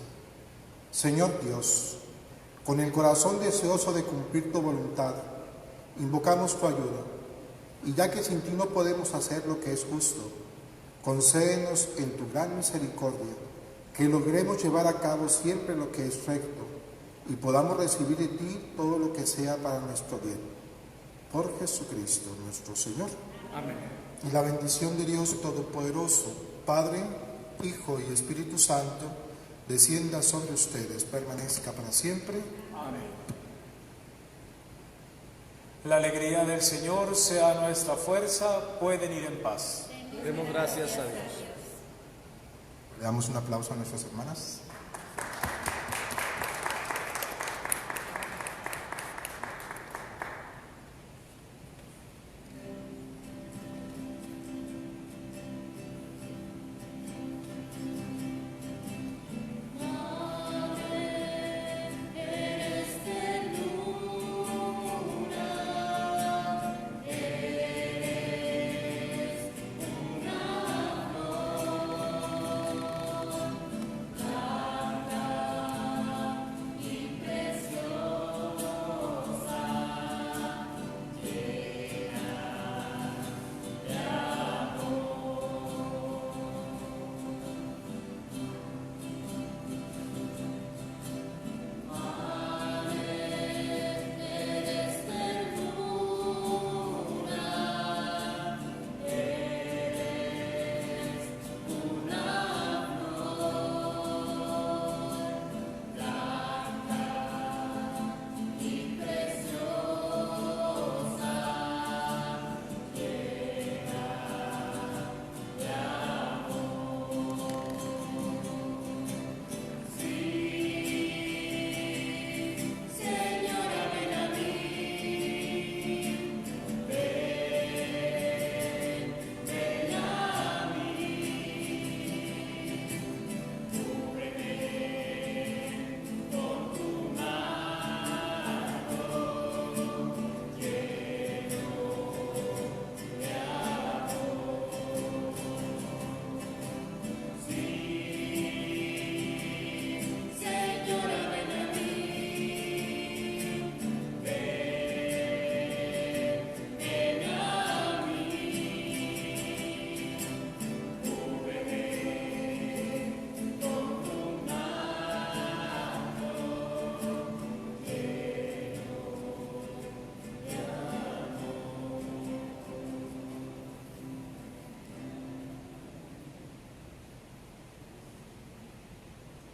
Señor Dios, con el corazón deseoso de cumplir tu voluntad, invocamos tu ayuda, y ya que sin ti no podemos hacer lo que es justo, concédenos en tu gran misericordia que logremos llevar a cabo siempre lo que es recto y podamos recibir de ti todo lo que sea para nuestro bien. Por Jesucristo nuestro Señor. Amén. Y la bendición de Dios Todopoderoso, Padre, Hijo y Espíritu Santo, descienda sobre ustedes, permanezca para siempre. Amén. La alegría del Señor sea nuestra fuerza, pueden ir en paz. Demos gracias a Dios. Le damos un aplauso a nuestras hermanas.